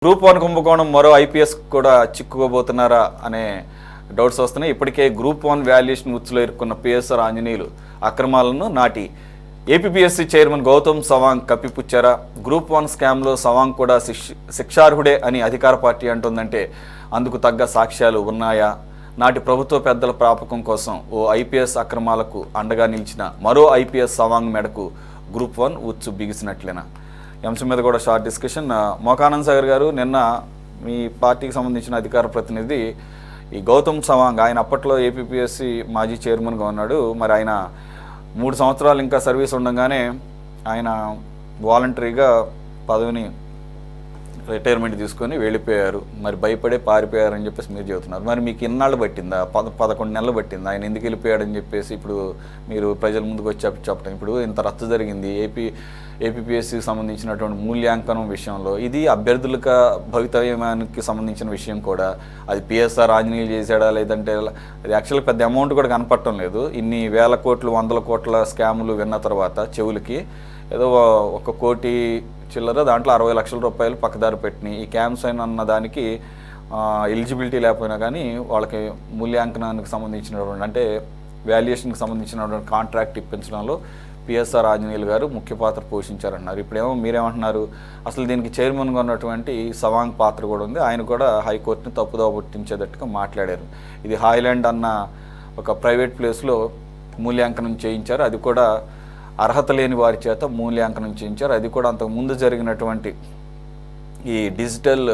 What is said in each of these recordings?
Group 1 కుంభకోణం మరో IPS కూడా చిక్కుకోబోతున్నారా అనే డౌట్స్ వస్తున్నాయి. ఇప్పటికే గ్రూప్ 1 వాల్యుయేషన్ ఉచ్చులో ఇరుక్కున్న పిఎస్ఆర్ ఆంజనేయులు అక్రమాలను నాటి ఏపీపీఎస్సీ చైర్మన్ గౌతమ్ సవాంగ్ కప్పిపుచ్చారా? గ్రూప్ 1 స్కామ్లో సవాంగ్ కూడా శిక్షార్హుడే అని అధికార పార్టీ అంటుందంటే అందుకు తగ్గ సాక్ష్యాలు ఉన్నాయా? నాటి ప్రభుత్వ పెద్దల ప్రాపకం కోసం ఓ ఐపీఎస్ అక్రమాలకు అండగా నిలిచిన మరో ఐపీఎస్ సవాంగ్ మెడకు గ్రూప్ 1 ఉచ్చు బిగిసినట్లేనా? ఈ అంశం మీద కూడా షార్ట్ డిస్కషన్. మోకానంద్ సాగర్ గారు, నిన్న మీ పార్టీకి సంబంధించిన అధికార ప్రతినిధి ఈ గౌతమ్ సవాంగ్, ఆయన అప్పట్లో ఏపీపీఎస్సీ మాజీ చైర్మన్గా ఉన్నాడు. మరి ఆయన 3 సంవత్సరాలు ఇంకా సర్వీస్ ఉండగానే ఆయన వాలంటరీగా పదవిని రిటైర్మెంట్ తీసుకొని వెళ్ళిపోయారు. మరి భయపడే పారిపోయారని చెప్పేసి మీరు చెబుతున్నారు. మరి మీకు ఇన్నాళ్ళు పట్టిందా? 11 నెలలు పట్టిందా ఆయన ఎందుకు వెళ్ళిపోయాడని చెప్పేసి ఇప్పుడు మీరు ప్రజల ముందుకు వచ్చి చెప్పడం? ఇప్పుడు ఇంత రచ్చ జరిగింది ఏపీపీఎస్సీకి సంబంధించినటువంటి మూల్యాంకనం విషయంలో. ఇది అభ్యర్థులకు భవితవ్యానికి సంబంధించిన విషయం కూడా. అది పిఎస్ఆర్ ఆంజనేయులు చేశాడా లేదంటే అది యాక్చువల్గా పెద్ద అమౌంట్ కూడా కనపడటం లేదు. ఇన్ని వేల కోట్లు 100 కోట్ల స్కాములు విన్న తర్వాత చెవులకి ఏదో 1 కోటి చిల్లర, దాంట్లో 60 లక్షల రూపాయలు పక్కదారి పెట్టినాయి. ఈ క్యాంప్సైన్ అన్న దానికి ఎలిజిబిలిటీ లేకపోయినా కానీ వాళ్ళకి మూల్యాంకనానికి సంబంధించినటువంటి అంటే వాల్యుయేషన్కి సంబంధించినటువంటి కాంట్రాక్ట్ ఇప్పించడంలో పిఎస్ఆర్ ఆంజనేయులు గారు ముఖ్య పాత్ర పోషించారన్నారు. ఇప్పుడేమో మీరేమంటున్నారు, అసలు దీనికి చైర్మన్గా ఉన్నటువంటి సవాంగ్ పాత్ర కూడా ఉంది, ఆయన కూడా హైకోర్టుని తప్పుదోవ పట్టించేటట్టుగా మాట్లాడారు. ఇది హాయ్లాండ్ అన్న ఒక ప్రైవేట్ ప్లేస్లో మూల్యాంకనం చేయించారు. అది కూడా అర్హత లేని వారి చేత మూల్యాంకనం చేయించారు. అది కూడా అంతకు ముందు జరిగినటువంటి ఈ డిజిటల్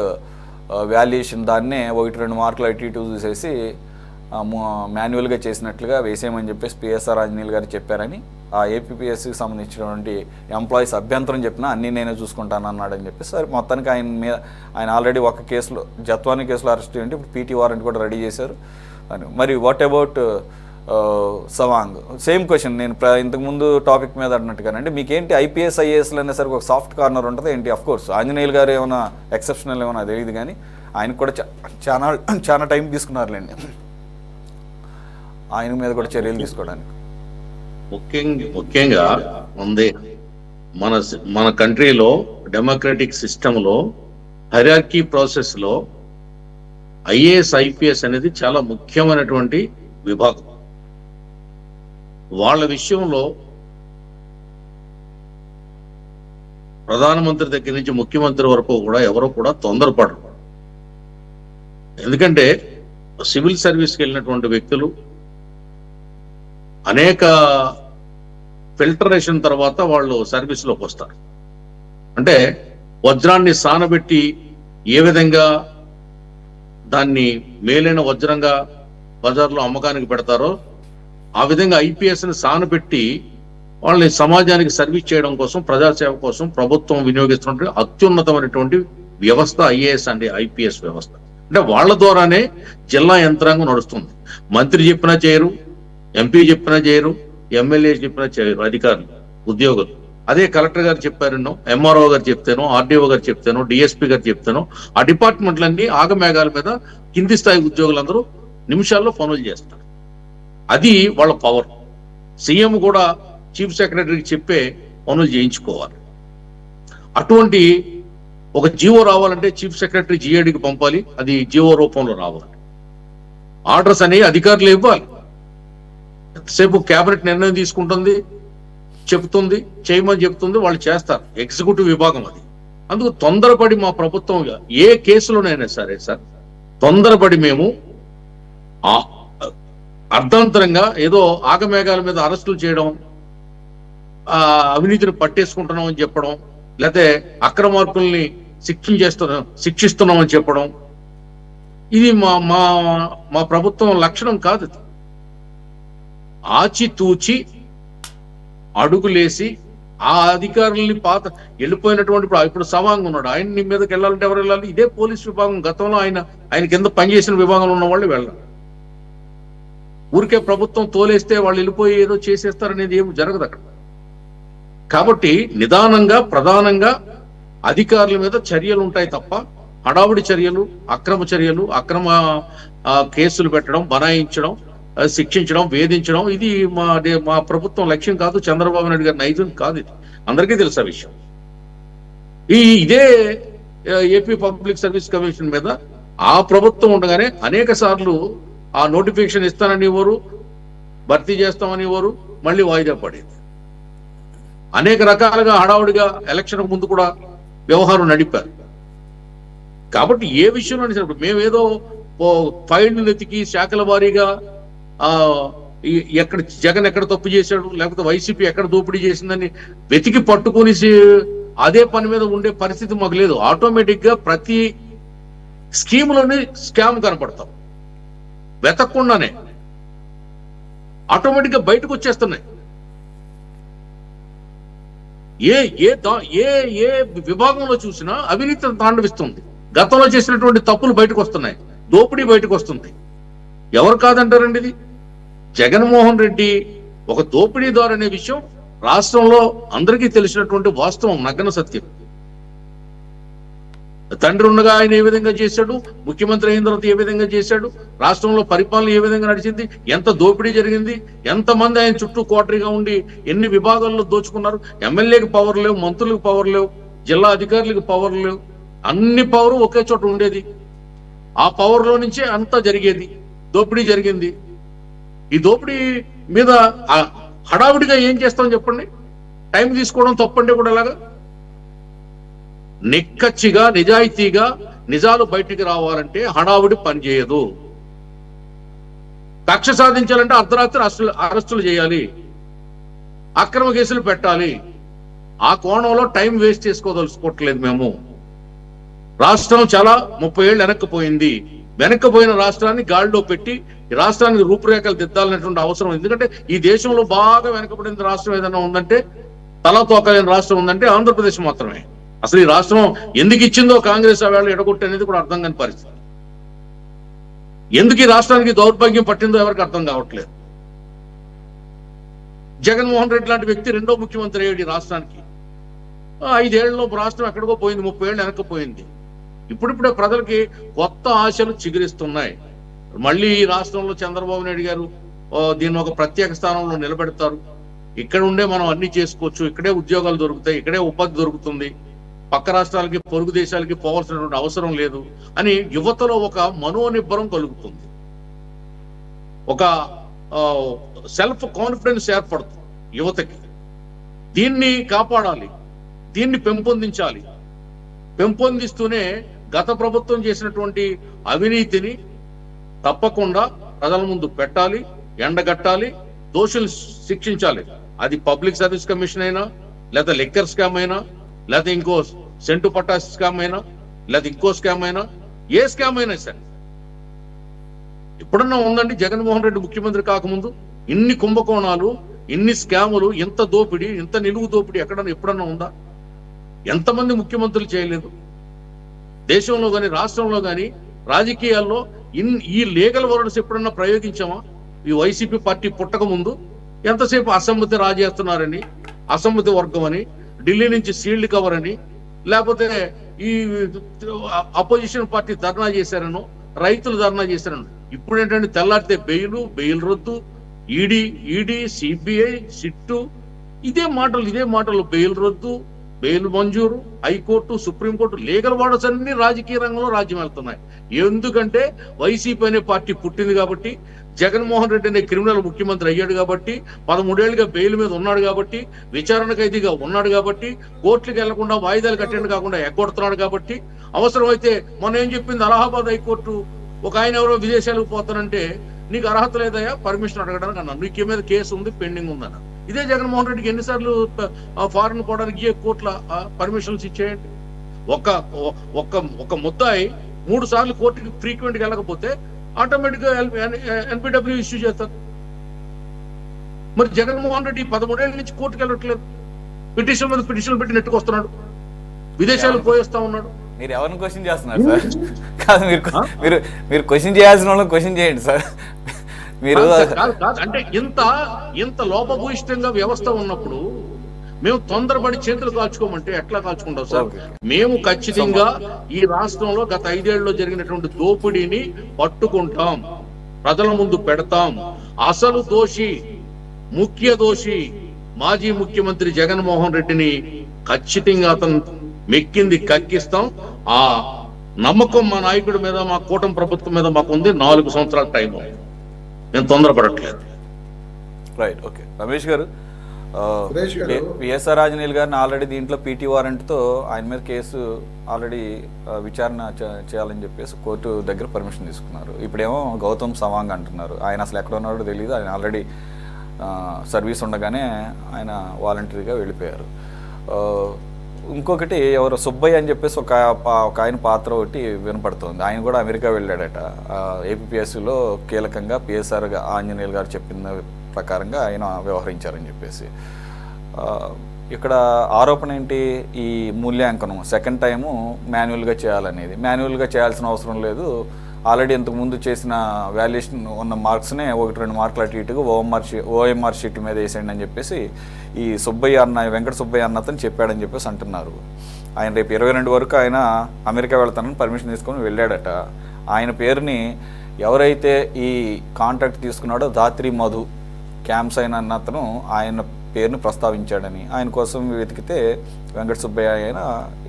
వాల్యుయేషన్ దాన్నే 1-2 మార్కులు అటు ఇటు చూసేసి మాన్యువల్గా చేసినట్లుగా వేసేయమని చెప్పేసి పిఎస్ఆర్ ఆంజనేయులు గారు చెప్పారని, ఆ ఏపీపీఎస్సీకి సంబంధించినటువంటి ఎంప్లాయీస్ అభ్యంతరం చెప్పినా అన్నీ నేనే చూసుకుంటాను అన్నాడని చెప్పేసి సరే మొత్తానికి ఆయన ఆల్రెడీ ఒక కేసులో జత్వాని కేసులో అరెస్ట్ అయ్యింది. ఇప్పుడు పీటీ వారెంట్ కూడా రెడీ చేశారు అని. మరి what about Sawang? Same question నేను ఇంతకుముందు టాపిక్ మీద అన్నట్టుగానండి. మీకేంటి ఐపీఎస్ ఐఏఎస్లు అనేసరికి ఒక సాఫ్ట్ కార్నర్ ఉంటుంది ఏంటి? అఫ్కోర్స్ ఆంజనేయులు గారు ఏమైనా ఎక్సెప్షనల్ ఏమైనా తెలియదు, కానీ ఆయనకు కూడా చాలా టైం తీసుకున్నారులేండి ఆయన మీద కూడా చర్యలు తీసుకోవడానికి. ముఖ్యంగా ఉంది మన కంట్రీలో డెమోక్రటిక్ సిస్టంలో హైరార్కీ ప్రాసెస్ లో ఐఏఎస్ ఐపీఎస్ అనేది చాలా ముఖ్యమైనటువంటి విభాగం. వాళ్ళ విషయంలో ప్రధానమంత్రి దగ్గర నుంచి ముఖ్యమంత్రి వరకు కూడా ఎవరు కూడా తొందరపడరు. ఎందుకంటే సివిల్ సర్వీస్కి వెళ్ళినటువంటి వ్యక్తులు అనేక ఫిల్టరేషన్ తర్వాత వాళ్ళు సర్వీస్లోకి వస్తారు. అంటే వజ్రాన్ని సానబెట్టి ఏ విధంగా దాన్ని మేలైన వజ్రంగా బజార్లో అమ్మకానికి పెడతారో ఆ విధంగా ఐపీఎస్ని సానబెట్టి వాళ్ళని సమాజానికి సర్వీస్ చేయడం కోసం, ప్రజాసేవ కోసం ప్రభుత్వం వినియోగిస్తున్నటువంటి అత్యున్నతమైనటువంటి వ్యవస్థ ఐఏఎస్ అంటే ఐపీఎస్ వ్యవస్థ. అంటే వాళ్ళ ద్వారానే జిల్లా యంత్రాంగం నడుస్తుంది. మంత్రి చెప్పినా చేయరు, ఎంపీ చెప్పినా చేయరు, ఎమ్మెల్యే చెప్పినా చేయరు అధికారులు, ఉద్యోగులు. అదే కలెక్టర్ గారు చెప్పారనో, ఎంఆర్ఓ గారు చెప్తేనో, ఆర్డీఓ గారు చెప్తేనో, డిఎస్పీ గారు చెప్తేనో ఆ డిపార్ట్మెంట్లన్నీ ఆగమేఘాల మీద కింది స్థాయి ఉద్యోగులందరూ నిమిషాల్లో పనులు చేస్తారు. అది వాళ్ళ పవర్. సీఎం కూడా చీఫ్ సెక్రటరీకి చెప్పే పనులు చేయించుకోవాలి. అటువంటి ఒక జీవో రావాలంటే చీఫ్ సెక్రటరీ జిఏడికి పంపాలి, అది జీవో రూపంలో రావాలి. ఆర్డర్స్ అనేవి అధికారులు ఇవ్వాలి. ఎంతసేపు కేబినెట్ నిర్ణయం తీసుకుంటుంది, చెప్తుంది, చేయమని చెప్తుంది, వాళ్ళు చేస్తారు. ఎగ్జిక్యూటివ్ విభాగం అది. అందుకు తొందరపడి మా ప్రభుత్వం ఏ కేసులోనైనా సరే సార్ తొందరపడి మేము అర్ధాంతరంగా ఏదో ఆగమేఘాల మీద అరెస్టులు చేయడం, అవినీతిని పట్టేసుకుంటున్నాం అని చెప్పడం, లేకపోతే అక్రమార్కుల్ని శిక్షిస్తున్నాం అని చెప్పడం, ఇది మా ప్రభుత్వం లక్షణం కాదు. ఆచితూచి అడుగులేసి ఆ అధికారుల్ని వెళ్ళిపోయినటువంటి ఇప్పుడు సవాంగ్ ఉన్నాడు, ఆయన మీదకి వెళ్ళాలంటే ఎవరు వెళ్ళాలి? ఇదే పోలీస్ విభాగం. గతంలో ఆయన కింద పనిచేసిన విభాగంలో ఉన్న వాళ్ళు వెళ్ళాలి. ఊరికే ప్రభుత్వం తోలేస్తే వాళ్ళు వెళ్ళిపోయి ఏదో చేసేస్తారనేది ఏమి జరగదు అక్కడ. కాబట్టి నిదానంగా ప్రధానంగా అధికారుల మీద చర్యలు ఉంటాయి తప్ప హడావుడి చర్యలు, అక్రమ కేసులు పెట్టడం, బనాయించడం, శిక్షించడం, వేధించడం ఇది మా ప్రభుత్వం లక్ష్యం కాదు. చంద్రబాబు నాయుడు గారి నైజం కాదు. ఇది అందరికీ తెలుసు ఆ విషయం. ఇదే ఏపీ పబ్లిక్ సర్వీస్ కమిషన్ మీద ఆ ప్రభుత్వం ఉండగానే అనేక సార్లు ఆ నోటిఫికేషన్ ఇస్తానని ఇవ్వరు, భర్తీ చేస్తామని ఇవ్వరు, మళ్ళీ వాయిదా పడేది. అనేక రకాలుగా హడావుడిగా ఎలక్షన్ ముందు కూడా వ్యవహారం నడిపారు. కాబట్టి ఏ విషయంలో అనేసినప్పుడు మేమేదో ఫైళ్లు నెతికి శాఖల వారీగా ఎక్కడ జగన్ ఎక్కడ తప్పు చేశాడు, లేకపోతే వైసీపీ ఎక్కడ దోపిడీ చేసిందని వెతికి పట్టుకుని అదే పని మీద ఉండే పరిస్థితి మాకు లేదు. ఆటోమేటిక్ గా ప్రతి స్కీమ్లోని స్కామ్ కనపడతాం, వెతకుండానే ఆటోమేటిక్ గా బయటకు వచ్చేస్తున్నాయి. ఏ ఏ ఏ ఏ విభాగంలో చూసినా అవినీతి తాండవిస్తుంది. గతంలో చేసినటువంటి తప్పులు బయటకు వస్తున్నాయి, దోపిడీ బయటకు వస్తుంది. ఎవరు కాదంటారండి? ఇది జగన్మోహన్ రెడ్డి ఒక దోపిడీదారు అనే విషయం రాష్ట్రంలో అందరికీ తెలిసినటువంటి వాస్తవం, నగ్న సత్యం. తండ్రి ఉండగా ఆయన ఏ విధంగా చేశాడు, ముఖ్యమంత్రి అయిన తర్వాత ఏ విధంగా చేశాడు, రాష్ట్రంలో పరిపాలన ఏ విధంగా నడిచింది, ఎంత దోపిడీ జరిగింది, ఎంతమంది ఆయన చుట్టూ కోటరీగా ఉండి ఎన్ని విభాగాల్లో దోచుకున్నారు. ఎమ్మెల్యేకి పవర్ లేవు, మంత్రులకు పవర్ లేవు, జిల్లా అధికారులకు పవర్ లేవు, అన్ని పవర్ ఒకే చోట ఉండేది. ఆ పవర్ లో నుంచే అంతా జరిగేది, దోపిడీ జరిగింది. ఈ దోపిడీ మీద హడావుడిగా ఏం చేస్తాం చెప్పండి? టైం తీసుకోవడం తప్పంటే కూడా అలాగా నిక్కచ్చిగా నిజాయితీగా నిజాలు బయటికి రావాలంటే హడావుడి పనిచేయదు. కక్ష సాధించాలంటే అర్ధరాత్రి అరెస్టులు చేయాలి, అక్రమ కేసులు పెట్టాలి. ఆ కోణంలో టైం వేస్ట్ చేసుకోదలుచుకోవట్లేదు మేము. రాష్ట్రం చాలా 30 ఏళ్ళు వెనక్కిపోయింది. వెనక్కిపోయిన రాష్ట్రాన్ని గాడిలో పెట్టి రాష్ట్రానికి రూపురేఖలు దిద్దాలనేటువంటి అవసరం. ఎందుకంటే ఈ దేశంలో బాగా వెనకబడిన రాష్ట్రం ఏదైనా ఉందంటే, తలతోకలేని రాష్ట్రం ఉందంటే ఆంధ్రప్రదేశ్ మాత్రమే. అసలు ఈ రాష్ట్రం ఎందుకు ఇచ్చిందో కాంగ్రెస్ ఆ వేళ ఎడగొట్టి అనేది కూడా అర్థం కాని పరిస్థితి. ఎందుకు ఈ రాష్ట్రానికి దౌర్భాగ్యం పట్టిందో ఎవరికి అర్థం కావట్లేదు. జగన్మోహన్ రెడ్డి లాంటి వ్యక్తి రెండో ముఖ్యమంత్రి అయ్యాడు ఈ రాష్ట్రానికి. 5 ఏళ్లలో రాష్ట్రం ఎక్కడికో పోయింది, 30 ఏళ్ళు వెనక్కిపోయింది. ఇప్పుడిప్పుడే ప్రజలకి కొత్త ఆశలు చిగురిస్తున్నాయి. మళ్ళీ ఈ రాష్ట్రంలో చంద్రబాబు నాయుడు గారు దీన్ని ఒక ప్రత్యేక స్థానంలో నిలబెడతారు. ఇక్కడ ఉండే మనం అన్ని చేసుకోవచ్చు, ఇక్కడే ఉద్యోగాలు దొరుకుతాయి, ఇక్కడే ఉపాధి దొరుకుతుంది, పక్క రాష్ట్రాలకి పొరుగు దేశాలకి పోవాల్సినటువంటి అవసరం లేదు అని యువతలో ఒక మనోనిబ్బరం కలుగుతుంది. ఒక సెల్ఫ్ కాన్ఫిడెన్స్ ఏర్పడుతుంది యువతకి. దీన్ని కాపాడాలి, దీన్ని పెంపొందించాలి. పెంపొందిస్తూనే గత ప్రభుత్వం చేసినటువంటి అవినీతిని తప్పకుండా ప్రజల ముందు పెట్టాలి, ఎండగట్టాలి, దోషులు శిక్షించాలి. అది పబ్లిక్ సర్వీస్ కమిషన్ అయినా, లేదా లిక్కర్ స్కామ్ అయినా, లేదా ఇంకో సెంటు పట్టా స్కామ్ అయినా, లేదా ఇంకో స్కామ్ అయినా, ఏ స్కామ్ అయినా సరే. ఎప్పుడన్నా ఉందండి జగన్మోహన్ రెడ్డి ముఖ్యమంత్రి కాకముందు ఇన్ని కుంభకోణాలు, ఇన్ని స్కాములు, ఇంత దోపిడీ, ఇంత నిలువు దోపిడీ ఎప్పుడన్నా ఉందా? ఎంతమంది ముఖ్యమంత్రులు చేయలేదు. దేశంలో కానీ రాష్ట్రంలో కానీ రాజకీయాల్లో ఈ లీగల్ వర్డ్స్ ఎప్పుడన్నా ప్రయోగించామా? ఈ వైసీపీ పార్టీ పుట్టక ముందు ఎంతసేపు అసమ్మతి రాజేస్తున్నారని, అసమ్మతి వర్గం అని, ఢిల్లీ నుంచి సీల్డ్ కవర్ అని, లేకపోతే ఈ అపోజిషన్ పార్టీ ధర్నా చేశారనో, రైతులు ధర్నా చేశారనో. ఇప్పుడు ఏంటంటే తెల్లారితే బెయిల్ రద్దు, ఈడీ, సిబిఐ, సిట్టు, ఇదే మాటలు బెయిల్ రద్దు, బెయిల్ మంజూరు, హైకోర్టు, సుప్రీంకోర్టు, లీగల్ వార్డర్స్ అన్ని రాజకీయ రంగంలో రాజ్యం వెళ్తున్నాయి. ఎందుకంటే వైసీపీ అనే పార్టీ పుట్టింది కాబట్టి, జగన్మోహన్ రెడ్డి అనే క్రిమినల్ ముఖ్యమంత్రి అయ్యాడు కాబట్టి, 13 ఏళ్ళుగా బెయిల్ మీద ఉన్నాడు కాబట్టి, విచారణ ఖైదీగా ఉన్నాడు కాబట్టి, కోర్టులకు వెళ్లకుండా వాయిదాలు కట్టండి కాకుండా ఎగ్గొడుతున్నాడు కాబట్టి, అవసరమైతే మనం ఏం చెప్పింది అలహాబాద్ హైకోర్టు, ఒక ఆయన ఎవరో విదేశాలకు పోతానంటే నీకు అర్హత లేదయా పర్మిషన్ అడగడానికి అన్నారు, నీకు మీద కేసు ఉంది, పెండింగ్ ఉందన్నారు. ఇదే జగన్మోహన్ రెడ్డికి ఎన్నిసార్లు ఫారెన్ పోవడానికి ఏ కోర్టుల పర్మిషన్స్ ఇచ్చేయండి. ఒక ముద్దాయి 3 సార్లు కోర్టుకి ఫ్రీక్వెంట్గా వెళ్ళకపోతే ఆటోమేటిక్ గా ఎన్పిడబ్ల్యూ ఇష్యూ చేస్తారు. మరి జగన్మోహన్ రెడ్డి 13 ఏళ్ళ నుంచి కోర్టుకు వెళ్ళట్లేదు, పిటిషన్ మీద పిటిషన్లు పెట్టి నెట్టుకొస్తున్నాడు, విదేశాలకు పోయేస్తా ఉన్నాడు. మీరు ఎవరిని క్వశ్చన్ చేస్తున్నారు సార్? కాదు, మీరు క్వశ్చన్ చేయాల్సిన వాళ్ళని క్వశ్చన్ చేయండి సార్. మీరు అంటే ఇంత లోపభూయిష్టంగా వ్యవస్థ ఉన్నప్పుడు మేము తొందరపడి చేతులు కాల్చుకోమంటే ఎట్లా కాల్చుకుంటాం సార్? మేము ఖచ్చితంగా ఈ రాష్ట్రంలో గత 5 ఏళ్లలో జరిగినటువంటి దోపిడీని పట్టుకుంటాం, ప్రజల ముందు పెడతాం. అసలు ముఖ్య దోషి మాజీ ముఖ్యమంత్రి జగన్మోహన్ రెడ్డిని ఖచ్చితంగా అతను మెక్కింది కక్కిస్తాం. ఆ నమ్మకం మా నాయకుడి మీద, మా కూటమి ప్రభుత్వం మీద మాకు ఉంది. 4 సంవత్సరాల టైం, నేను తొందరపడట్లేదు. Right, okay. రమేష్ గారు, సురేష్ గారు, పిఎస్ఆర్ ఆంజనేయులు గారిని ఆల్రెడీ దీంట్లో పీటీ వారెంట్తో ఆయన మీద కేసు ఆల్రెడీ విచారణ చేయాలని చెప్పేసి కోర్టు దగ్గర పర్మిషన్ తీసుకున్నారు. ఇప్పుడేమో గౌతమ్ సవాంగ్ అంటున్నారు. ఆయన అసలు ఎక్కడ ఉన్నాడో తెలియదు. ఆయన ఆల్రెడీ సర్వీస్ ఉండగానే ఆయన వాలంటరీగా వెళ్ళిపోయారు. ఇంకొకటి ఎవరు సుబ్బయ్య అని చెప్పేసి ఒక ఆయన పాత్ర ఒకటి వినపడుతుంది. ఆయన కూడా అమెరికా వెళ్ళాడట. ఏపీఎస్సీలో కీలకంగా పిఎస్ఆర్ ఆంజనేయులు గారు చెప్పిన ప్రకారంగా ఆయన వ్యవహరించారని చెప్పేసి. ఇక్కడ ఆరోపణ ఏంటి? ఈ మూల్యాంకనం సెకండ్ టైము మాన్యువల్గా చేయాలనేది. మాన్యువల్గా చేయాల్సిన అవసరం లేదు, ఆల్రెడీ ఇంతకుముందు చేసిన వాల్యుయేషన్ ఉన్న మార్క్స్నే 1-2 మార్కులు అటు ఇటుగా ఓఎంఆర్ షీట్ మీద వేసేయండి అని చెప్పేసి ఈ సుబ్బయ్య అన్న, వెంకట సుబ్బయ్య అన్న అతను చెప్పాడని చెప్పేసి అంటున్నారు. ఆయన రేపు 22 వరకు ఆయన అమెరికా వెళ్తానని పర్మిషన్ తీసుకొని వెళ్ళాడట. ఆయన పేరుని ఎవరైతే ఈ కాంట్రాక్ట్ తీసుకున్నాడో ధాత్రి మధు క్యాంప్స్ అయిన అన్న అతను ఆయన పేరును ప్రస్తావించాడని, ఆయన కోసం వెతికితే వెంకట సుబ్బయ్య ఆయన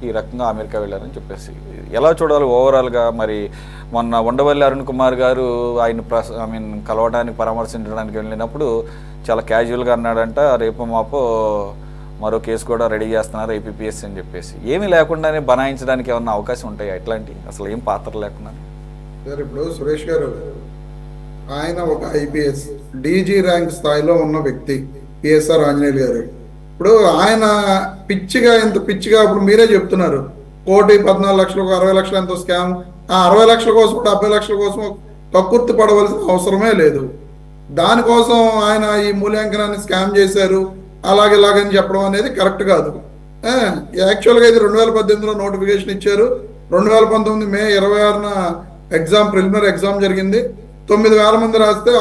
ఈ రకంగా అమెరికా వెళ్ళారని చెప్పేసి ఎలా చూడాలి ఓవరాల్గా? మరి మొన్న ఉండవల్లి అరుణ్ కుమార్ గారు ఆయన కలవడానికి పరామర్శించడానికి వెళ్ళినప్పుడు చాలా క్యాజువల్గా అన్నాడంట, రేపు మాపో మరో కేసు కూడా రెడీ చేస్తున్నారు ఏపీఎస్సీ అని చెప్పేసి. ఏమీ లేకుండానే బనాయించడానికి ఏమన్నా అవకాశం ఉంటాయి ఇట్లాంటి? అసలు ఏం పాత్ర లేకుండా. సార్, ఇప్పుడు సురేష్ గారు, ఆయన ఒక ఐపీఎస్ డీజీ ర్యాంక్ స్థాయిలో ఉన్న వ్యక్తి పిఎస్ఆర్ ఆంజనేయులు గారు. ఇప్పుడు ఆయన ఇంత పిచ్చిగా ఇప్పుడు మీరే చెప్తున్నారు 1,14,00,000 60 లక్షలు ఎంతో స్కామ్. ఆ 60 లక్షల కోసం 70 లక్షల కోసం కక్కుర్తి పడవలసిన అవసరమే లేదు. దానికోసం ఆయన ఈ మూల్యాంకనాన్ని స్కామ్ చేశారు ఇలాగని చెప్పడం అనేది కరెక్ట్ కాదు. యాక్చువల్గా ఇది 2018లో నోటిఫికేషన్ ఇచ్చారు. 2019 మే 26న ప్రిలిమినరీ ఎగ్జామ్ జరిగింది. 9,000 మంది రాస్తే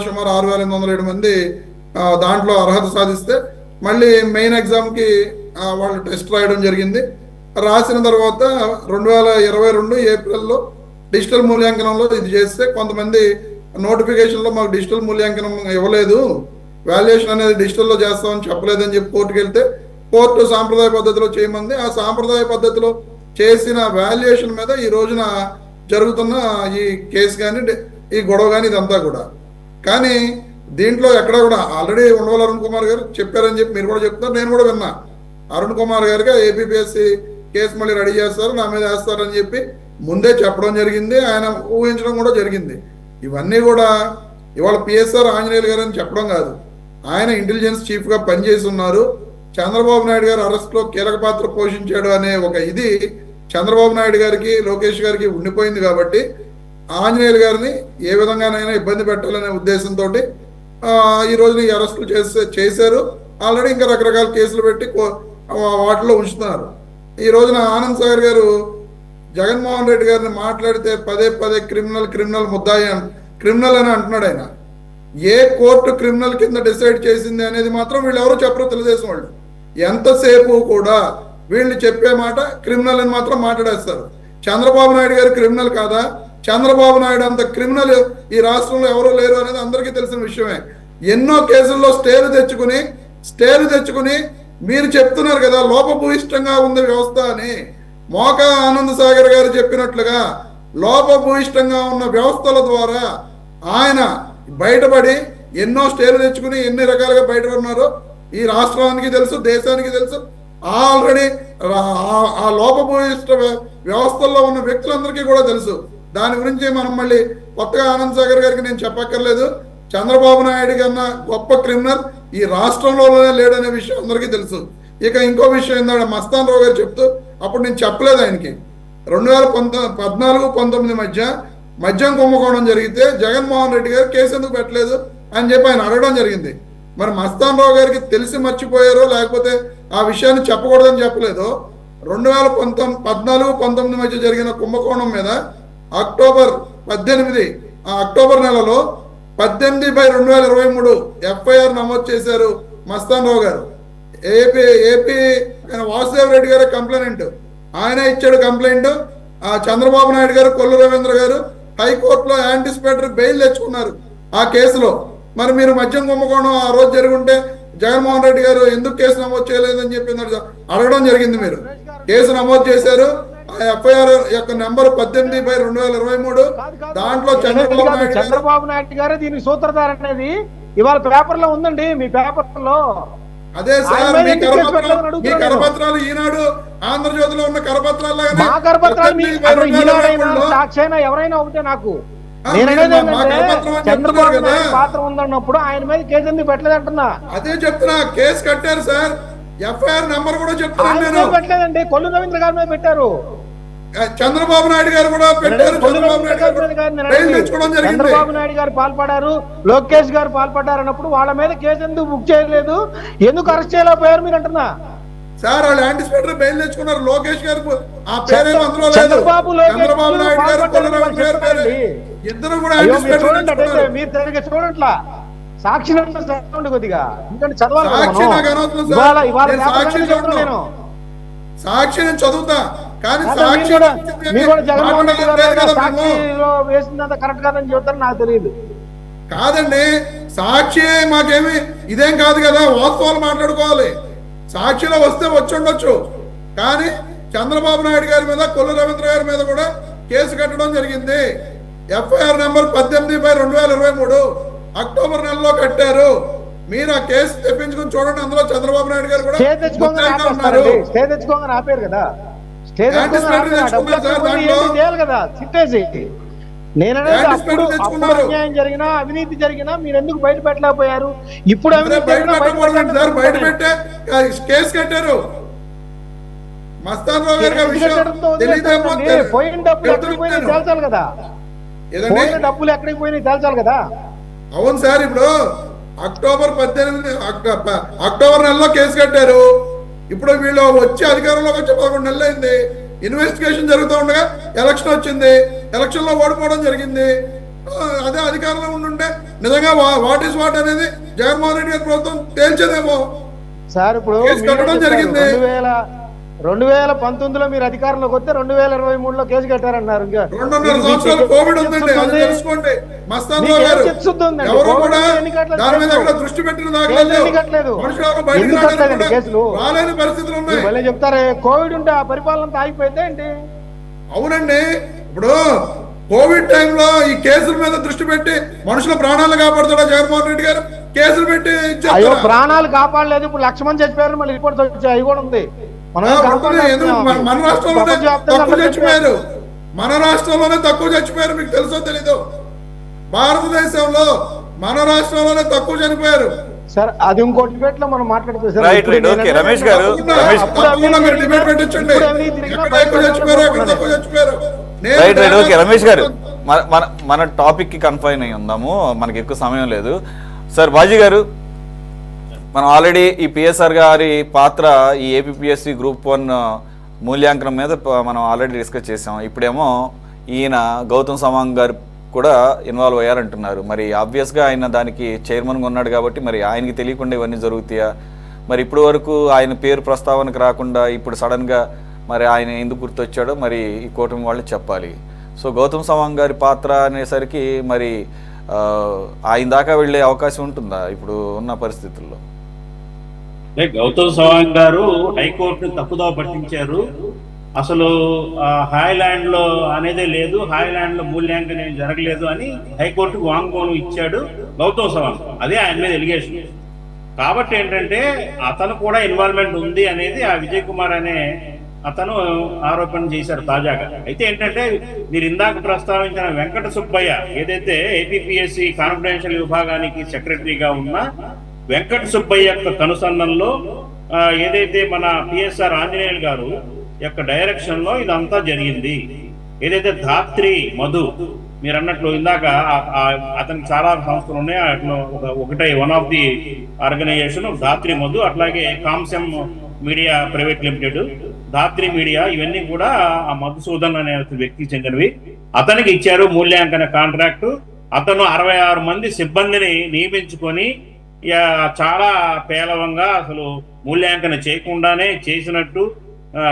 సుమారు 6,807 మంది దాంట్లో అర్హత సాధిస్తే మళ్ళీ మెయిన్ ఎగ్జామ్కి వాళ్ళు టెస్ట్ రాయడం జరిగింది. రాసిన తర్వాత 2022 ఏప్రిల్లో డిజిటల్ మూల్యాంకనంలో ఇది చేస్తే కొంతమంది నోటిఫికేషన్లో మాకు డిజిటల్ మూల్యాంకనం ఇవ్వలేదు, వాల్యుయేషన్ అనేది డిజిటల్లో చేస్తామని చెప్పలేదని చెప్పి కోర్టుకు వెళ్తే కోర్టు సాంప్రదాయ పద్ధతిలో చేయమంది. ఆ సాంప్రదాయ పద్ధతిలో చేసిన వాల్యుయేషన్ మీద ఈ రోజున జరుగుతున్న ఈ కేసు కానీ ఈ గొడవ కానీ ఇదంతా కూడా. కానీ దీంట్లో ఎక్కడ కూడా ఆల్రెడీ ఉండవల్లి అరుణ్ కుమార్ గారు చెప్పారని చెప్పి మీరు కూడా చెప్తున్నారు, నేను కూడా విన్నా. అరుణ్ కుమార్ గారికి ఏపీఎస్సీ కేసు మళ్ళీ రెడీ చేస్తారు, నా మీద వేస్తారని చెప్పి ముందే చెప్పడం జరిగింది, ఆయన ఊహించడం కూడా జరిగింది. ఇవన్నీ కూడా ఇవాళ పిఎస్ఆర్ ఆంజనేయులు గారు అని చెప్పడం కాదు, ఆయన ఇంటెలిజెన్స్ చీఫ్గా పనిచేసి ఉన్నారు. చంద్రబాబు నాయుడు గారు అరెస్ట్లో కీలక పాత్ర పోషించాడు అనే ఒక ఇది చంద్రబాబు నాయుడు గారికి లోకేష్ గారికి ఉండిపోయింది. కాబట్టి ఆంజనేయులు గారిని ఏ విధంగానైనా ఇబ్బంది పెట్టాలనే ఉద్దేశంతో ఈ రోజున ఈ అరెస్టులు చేశారు. ఆల్రెడీ ఇంకా రకరకాల కేసులు పెట్టి వాటిలో ఉంచుతున్నారు. ఈ రోజున ఆనంద్ సాగర్ గారు జగన్మోహన్ రెడ్డి గారిని మాట్లాడితే పదే క్రిమినల్ ముద్దాయి క్రిమినల్ అని అంటున్నాడు. ఆయన ఏ కోర్టు క్రిమినల్ కింద డిసైడ్ చేసింది అనేది మాత్రం వీళ్ళు ఎవరో చెప్పరు. తెలుగుదేశం వాళ్ళు ఎంతసేపు కూడా వీళ్ళు చెప్పే మాట క్రిమినల్ అని మాత్రం మాట్లాడేస్తారు. చంద్రబాబు నాయుడు గారు క్రిమినల్ కాదా? చంద్రబాబు నాయుడు అంత క్రిమినల్ ఈ రాష్ట్రంలో ఎవరో లేరు అనేది అందరికీ తెలిసిన విషయమే. ఎన్నో కేసుల్లో స్టేలు తెచ్చుకుని మీరు చెప్తున్నారు కదా లోపభూయిష్టంగా ఉంది వ్యవస్థ అని. మోకా ఆనంద్ సాగర్ గారు చెప్పినట్లుగా లోపభూయిష్టంగా ఉన్న వ్యవస్థల ద్వారా ఆయన బయటపడి ఎన్నో స్టేలు తెచ్చుకుని ఎన్ని రకాలుగా బయటపడినారో ఈ రాష్ట్రానికి తెలుసు, దేశానికి తెలుసు. ఆల్రెడీ ఆ లోపభూయిష్ట వ్యవస్థల్లో ఉన్న వ్యక్తులందరికీ కూడా తెలుసు. దాని గురించి మనం మళ్ళీ కొత్తగా ఆనంద్ సాగర్ గారికి నేను చెప్పక్కర్లేదు. చంద్రబాబు నాయుడు కన్నా గొప్ప క్రిమినల్ ఈ రాష్ట్రంలోనే లేడనే విషయం అందరికీ తెలుసు. ఇక ఇంకో విషయం ఏంటంటే మస్తాన్ రావు గారు చెప్తూ, అప్పుడు నేను చెప్పలేదు ఆయనకి, 2014-19 మధ్య మద్యం కుంభకోణం జరిగితే జగన్మోహన్ రెడ్డి గారు కేసు ఎందుకు పెట్టలేదు అని చెప్పి ఆయన అడగడం జరిగింది. మరి మస్తాన్ రావు గారికి తెలిసి మర్చిపోయారో లేకపోతే ఆ విషయాన్ని చెప్పకూడదని చెప్పలేదో 2014-19 మధ్య జరిగిన కుంభకోణం మీద అక్టోబర్ 18 అక్టోబర్ నెలలో 18/2023 ఎఫ్ఐఆర్ నమోదు చేశారు మస్తాన్ రావు గారు. ఏపీ వాసుదేవ్ రెడ్డి గారు కంప్లైంట్ ఆయన ఇచ్చాడు కంప్లైంట్. చంద్రబాబు నాయుడు గారు, కొల్లు రవీంద్ర గారు హైకోర్టులో యాంటిసిపేటరీ బెయిల్ తెచ్చుకున్నారు ఆ కేసులో. మరి మీరు మద్యం కుంభకోణం ఆ రోజు జరుగుంటే జగన్మోహన్ రెడ్డి గారు ఎందుకు కేసు నమోదు చేయలేదని చెప్పి అడగడం జరిగింది. మీరు కేసు నమోదు చేశారు. ఆ ఎఫ్ఐఆర్ యొక్క నెంబర్ 18/2023. దాంట్లో చంద్రబాబు నాయుడు గారు దీనికి సూత్రధార అనేది ఇవాళ పేపర్ లో ఉందండి, మీ పేపర్ లో. అదే సార్, మీ కరపత్రాలు ఈనాడు ఆంధ్రజ్యోతిలో ఉన్న కరపత్రాలు మా కరపత్రాలు సాక్షి అయినా ఎవరైనా ఒకటే. నాకు నేననేది ఏంటంటే చంద్రబాబు నాయుడు పాత్ర ఉందన్నప్పుడు ఆయన మీద కేసు ఎందుకు పెట్టలేదు అంటున్నా. అదే చెప్తున్నా, కేసు కట్టారు సార్. ఎఫ్ఐఆర్ నెంబర్ కూడా చెప్తున్నాను నేను. పెట్టలేదండి, కొల్లు రవీంద్ర గారి మీద పెట్టారు. చంద్రబాబు నాయుడు గారు కూడా పెట్టారు. చంద్రబాబు నాయుడు గారు పాల్పడారు, లోకేష్ గారు పాల్పడ్డారు అన్నప్పుడు వాళ్ళ మీద కేసు ఎందుకు బుక్ చేయలేదు, ఎందుకు అరెస్ట్ చేయలేకపోయారు మీరు అంటున్నా. సార్ వాళ్ళు యాంటిసిపేటరీ బెయిల్ తెచ్చుకున్నారు. లోకేష్ గారు ఆ పేరేమో అందులో లేదు. చంద్రబాబు నాయుడు గారు ఇద్దరు కూడా మీరు సరిగ్గా చూడట్లా. సాక్షి కొద్దిగా ఎందుకంటే సాక్షి నేను చదువుతా, కానీ జగన్మోహన్ రెడ్డి గారు సాక్షిలో వేసినంత కరెక్ట్ కాదని చెబుతారు నాకు తెలియదు. కాదండి, సాక్షి మాకేమి ఇదేం కాదు కదా, వాస్తవాలు మాట్లాడుకోవాలి. సాక్షిలో వస్తే వచ్చి ఉండొచ్చు, కానీ చంద్రబాబు నాయుడు గారి మీద, కొల్లు రవీంద్ర గారి మీద కూడా కేసు కట్టడం జరిగింది. ఎఫ్ఐఆర్ నెంబర్ 18/2023 అక్టోబర్ నెలలో కట్టారు. మీరు ఆ కేసు తెప్పించుకుని చూడండి. అందులో చంద్రబాబు నాయుడు గారు కూడా ఆపారు కదా. నేననేది అప్పుడు అన్యాయం జరిగినా, అవినీతి జరిగినా మీరు ఎందుకు బయట పెట్టలేకపోయారు? ఇప్పుడు బయట పెట్టే కేసు కట్టారు. మస్తాన్ రావు గారు పోయిన డబ్బులు ఎక్కడికి పోయినా తేల్చాలి కదా. డబ్బులు ఎక్కడికి పోయినా తేల్చాలి కదా. అవును సార్, ఇప్పుడు అక్టోబర్ 18 అక్టోబర్ నెలలో కేసు కట్టారు. ఇప్పుడు వీళ్ళు వచ్చి అధికారంలోకి వచ్చి 11 నెలలు అయింది. ఇన్వెస్టిగేషన్ జరుగుతూ ఉండగా ఎలక్షన్ వచ్చింది. ఎలక్షన్ లో ఓడిపోవడం జరిగింది. అదే అధికారంలో ఉండుంటే నిజంగా వాట్ ఈస్ వాట్ అనేది జగన్మోహన్ రెడ్డి గారి ప్రభుత్వం తేల్చేదేమో. సార్ ఇప్పుడు కట్టడం జరిగింది. 2019లో మీరు అధికారంలోకి వస్తే 2023లో కేసు కట్టారన్నారు. ఇంకా 2.5 సంవత్సరాలు కోవిడ్ ఉందండి, అది తెలుసుకోండి. మస్తాన్ రావు గారు ఎవరు కూడా దాని మీద కూడా దృష్టి పెట్టిన దాఖలేదు. మనుషులు రాలేని పరిస్థితులు ఉన్నాయి. చెప్తారే కోవిడ్ ఉంటే ఆ పరిపాలన ఆగిపోయింది ఏంటి? అవునండి, ఇప్పుడు కోవిడ్ టైంలో ఈ కేసుల మీద దృష్టి పెట్టి మనుషుల ప్రాణాలు కాపాడుతాడా జగన్మోహన్ రెడ్డి గారు? కేసులు పెట్టి ప్రాణాలు కాపాడలేదు. ఇప్పుడు 1,00,000 మంది చచ్చిపోయారు, మళ్ళీ రిపోర్ట్స్ వచ్చాయి. అవి కూడా ఉంది. మన రాష్ట్రంలోనే తక్కువ చచ్చిపోయారు. మన రాష్ట్రంలోనే తక్కువ చచ్చిపోయారు. మీకు తెలుసో తెలీదు, భారతదేశంలో మన రాష్ట్రంలోనే తక్కువ చనిపోయారు. సార్ అది ఇంకోటి డిబేట్ లో మనం మాట్లాడుతాం. రమేష్ గారు రమేష్ గారు మన టాపిక్ కి కన్ఫైన్ అయి ఉందాము, మనకి ఎక్కువ సమయం లేదు. సార్ బాజీ గారు, మనం ఆల్రెడీ ఈ పిఎస్ఆర్ గారి పాత్ర ఈ ఏపీపీఎస్సీ గ్రూప్ 1 మూల్యాంకనం మీద మనం ఆల్రెడీ డిస్కస్ చేసాం. ఇప్పుడేమో ఈయన గౌతమ్ సవాంగ్ గారు కూడా ఇన్వాల్వ్ అయ్యారంటున్నారు. మరి ఆబ్వియస్గా ఆయన దానికి చైర్మన్గా ఉన్నాడు కాబట్టి మరి ఆయనకి తెలియకుండా ఇవన్నీ జరుగుతాయా? మరి ఇప్పుడు వరకు ఆయన పేరు ప్రస్తావనకు రాకుండా ఇప్పుడు సడన్గా మరి ఆయన ఎందుకు గుర్తొచ్చాడో మరి ఈ కూటమి వాళ్ళు చెప్పాలి. సో గౌతమ్ సవాంగ్ గారి పాత్ర అనేసరికి మరి ఆయన దాకా వెళ్ళే అవకాశం ఉంటుందా ఇప్పుడు ఉన్న పరిస్థితుల్లో? గౌతమ్ సవాంగ్ గారు హైకోర్టును తప్పుదోవ పట్టించారు. అసలు హాయ్లాండ్ లో అనేదే లేదు, హాయ్లాండ్ లో మూల్యాంకనం ఏం జరగలేదు అని హైకోర్టుకు వాంగ్మూలం ఇచ్చాడు గౌతమ్ సవాంగ్. అదే ఆయన మీద ఎలిగేషన్. కాబట్టి ఏంటంటే అతను కూడా ఇన్వాల్వ్మెంట్ ఉంది అనేది ఆ విజయ్ కుమార్ అనే అతను ఆరోపణ చేశారు తాజాగా. అయితే ఏంటంటే మీరు ఇందాక ప్రస్తావించిన వెంకట సుబ్బయ్య, ఏదైతే ఏపీపీఎస్సీ కాన్ఫిడెన్షియల్ విభాగానికి సెక్రటరీగా ఉన్న వెంకట సుబ్బయ్య యొక్క కనుసన్నల్లో ఏదైతే మన పిఎస్ఆర్ ఆంజనేయులు గారు యొక్క డైరెక్షన్ లో ఇదంతా జరిగింది. ఏదైతే ధాత్రి మధు మీరు అన్నట్లు ఇందాక అతనికి చాలా సంస్థలు ఉన్నాయి, అట్లా ఒకటే వన్ ఆఫ్ ది ఆర్గనైజేషన్ ధాత్రి మధు, అట్లాగే కామ్సెమ్ మీడియా ప్రైవేట్ లిమిటెడ్, ధాత్రి మీడియా, ఇవన్నీ కూడా ఆ మధుసూదన్ అనే వ్యక్తికి చెందినవి. అతనికి ఇచ్చారు మూల్యాంకన కాంట్రాక్టు. అతను 66 మంది సిబ్బందిని నియమించుకొని చాలా పేలవంగా అసలు మూల్యాంకన చేయకుండానే చేసినట్టు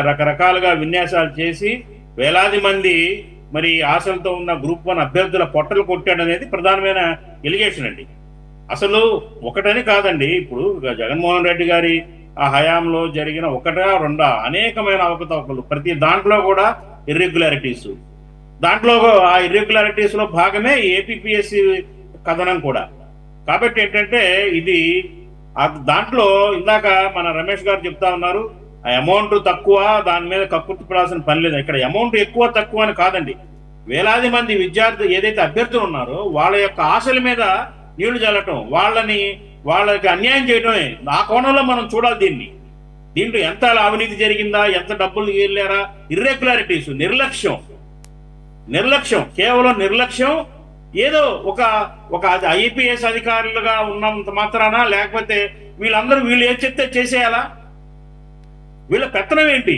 రకరకాలుగా విన్యాసాలు చేసి వేలాది మంది మరి ఆశలతో ఉన్న గ్రూప్ 1 అభ్యర్థుల పొట్టలు కొట్టాడు అనేది ప్రధానమైన ఎలిగేషన్ అండి. అసలు ఒకటని కాదండి, ఇప్పుడు జగన్మోహన్ రెడ్డి గారి ఆ హయాంలో జరిగిన ఒకటా రెండా అనేకమైన అవకతవకలు, ప్రతి దాంట్లో కూడా ఇర్రెగ్యులారిటీస్, దాంట్లో ఆ ఇర్రెగ్యులారిటీస్ లో భాగమే ఏపీపీఎస్సి కథనం కూడా. కాబట్టి ఏంటంటే ఇది దాంట్లో ఇందాక మన రమేష్ గారు చెప్తా ఉన్నారు, ఆ అమౌంట్ తక్కువ, దాని మీద కక్కుర్తిపడాల్సిన పని లేదు. ఇక్కడ అమౌంట్ ఎక్కువ తక్కువ అని కాదండి, వేలాది మంది విద్యార్థులు ఏదైతే అభ్యర్థులు ఉన్నారో వాళ్ళ యొక్క ఆశల మీద నీళ్లు చల్లటం, వాళ్ళకి అన్యాయం చేయటమే. ఆ కోణంలో మనం చూడాలి దీంట్లో ఎంత అవినీతి జరిగిందా, ఎంత డబ్బులు వెళ్ళారా, ఇర్రెగ్యులారిటీస్, నిర్లక్ష్యం, కేవలం నిర్లక్ష్యం. ఏదో ఒక ఐపీఎస్ అధికారులుగా ఉన్నంత మాత్రాన, లేకపోతే వీళ్ళు ఏం చెప్తే చేసేయాలా? వీళ్ళ పెత్తనం ఏంటి?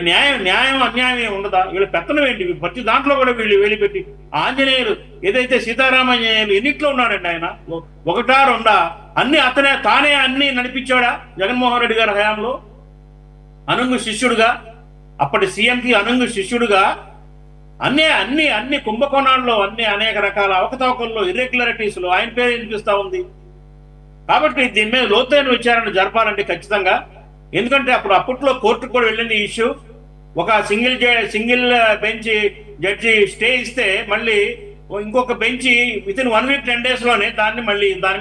న్యాయం అన్యాయం ఉండదా? వీళ్ళ పెత్తనం ఏంటి? ప్రతి దాంట్లో కూడా వీళ్ళు వెళ్ళిపెట్టి, ఆంజనేయులు ఏదైతే సీతారామాంజనేయులు ఎన్నిట్లో ఉన్నాడండి ఆయన, ఒకటా రెండా, తానే అన్ని నడిపించాడా జగన్మోహన్ రెడ్డి గారి హయాంలో? అనుంగు శిష్యుడుగా, అప్పటి సీఎంకి అనుంగు శిష్యుడుగా అన్ని కుంభకోణాల్లో, అనేక రకాల అవకతవకల్లో, ఇర్రెగ్యులారిటీస్ లో ఆయన పేరు వినిపిస్తా ఉంది. కాబట్టి దీని మీద లోతైన విచారణ జరపాలంటే ఖచ్చితంగా. ఎందుకంటే అప్పట్లో కోర్టుకు కూడా వెళ్ళింది ఈ ఇష్యూ. ఒక సింగిల్ బెంచ్ జడ్జి స్టే ఇస్తే మళ్ళీ ఇంకొక బెంచ్ వితిన్ 1 వీక్ 10 days లోనే దాని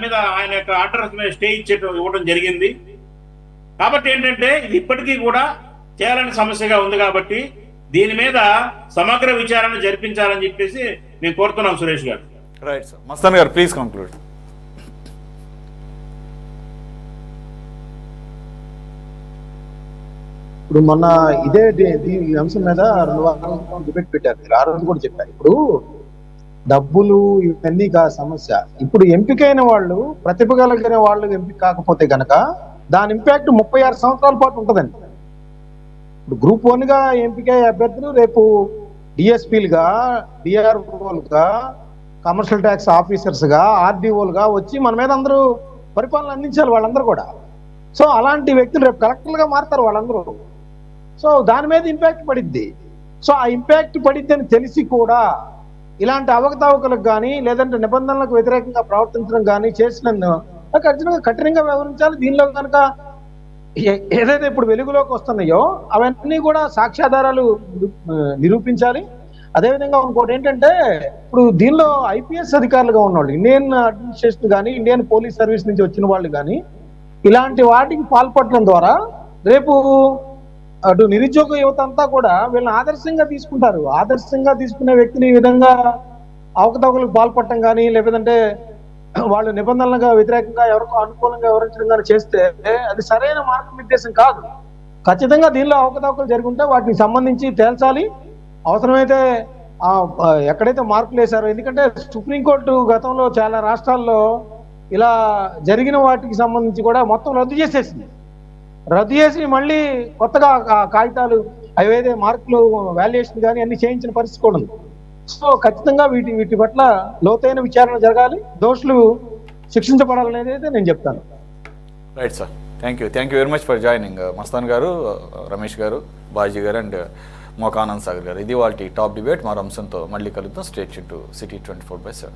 మీద ఆయన యొక్క ఆర్డర్ మీద స్టే ఇవ్వడం జరిగింది. కాబట్టి ఏంటంటే ఇది ఇప్పటికీ కూడా చేయాలని సమస్యగా ఉంది. కాబట్టి దీని మీద సమగ్ర విచారణ జరిపించాలని చెప్పేసి నేను కోరుతున్నాం సురేష్ గారు. Right sir. మస్తాన్ గారు ప్లీజ్ కంక్లూడ్. ఇప్పుడు మొన్న ఈ అంశం మీద 2 వారాల డిబేట్ పెట్టారు, మీరు ఆ రోజు కూడా చెప్పారు. ఇప్పుడు డబ్బులు ఇవన్నీ సమస్య. ఇప్పుడు ఎంపికైన వాళ్ళు, ప్రతిభ కలిగిన వాళ్ళు ఎంపిక కాకపోతే గనక దాని ఇంపాక్ట్ 36 సంవత్సరాల పాటు ఉంటుందండి. ఇప్పుడు Group 1 గా ఎంపికయ్యే అభ్యర్థులు రేపు డిఎస్పీలుగా, డిఆర్ఓలుగా, కమర్షియల్ ట్యాక్స్ ఆఫీసర్స్గా, ఆర్డీఓలుగా వచ్చి మన మీద అందరూ పరిపాలన అందించాలి వాళ్ళందరూ కూడా. సో అలాంటి వ్యక్తులు రేపు కలెక్టర్లుగా మారుతారు వాళ్ళందరూ. సో దాని మీద ఇంపాక్ట్ పడిద్ది. సో ఆ ఇంపాక్ట్ పడిద్ది అని తెలిసి కూడా ఇలాంటి అవకతవకలకు కానీ, లేదంటే నిబంధనలకు వ్యతిరేకంగా ప్రవర్తించడం కానీ చేసినందుకు కఠినంగా వ్యవహరించాలి. దీనిలో కనుక ఏదైతే ఇప్పుడు వెలుగులోకి వస్తున్నాయో అవన్నీ కూడా సాక్ష్యాధారాలు నిరూపించాలి. అదేవిధంగా ఇంకోటి ఏంటంటే, ఇప్పుడు దీనిలో ఐపీఎస్ అధికారులుగా ఉన్నవాళ్ళు, ఇండియన్ అడ్మినిస్ట్రేషన్ కానీ, ఇండియన్ పోలీస్ సర్వీస్ నుంచి వచ్చిన వాళ్ళు కానీ ఇలాంటి వాటికి పాల్పడడం ద్వారా రేపు అటు నిరుద్యోగ యువత అంతా కూడా వీళ్ళని ఆదర్శంగా తీసుకుంటారు. ఆదర్శంగా తీసుకునే వ్యక్తిని ఈ విధంగా అవకతవకలకు పాల్పడటం కానీ, లేదంటే వాళ్ళు నిబంధనలుగా వ్యతిరేకంగా ఎవరికో అనుకూలంగా వివరించడం కానీ చేస్తే అది సరైన మార్గనిర్దేశం కాదు. ఖచ్చితంగా దీనిలో అవకతవకలు జరుగుంటే వాటికి సంబంధించి తేల్చాలి. అవసరమైతే ఎక్కడైతే మార్పులు వేశారో, ఎందుకంటే సుప్రీంకోర్టు గతంలో చాలా రాష్ట్రాల్లో ఇలా జరిగిన వాటికి సంబంధించి కూడా మొత్తం రద్దు చేసి మళ్ళీ కొత్తగా కాగితాలు అవేదే మార్కులు వాల్యుయేషన్ కానీ అన్ని చేయించిన పరిస్థితి కూడా ఉంది. సో ఖచ్చితంగా వీటి పట్ల లోతైన విచారణ జరగాలి, దోషులు శిక్షించబడాలనేది అయితే నేను చెప్తాను. Right sir, thank you very much for joining. Mastan గారు, రమేష్ గారు, బాజీ గారు అండ్ మోకా ఆనంద్ సాగర్ గారు. ఇది వాళ్ళ టాప్ డిబేట్. మరో అంశంతో మళ్ళీ కలుద్దాం. Stay tune to city 24/7.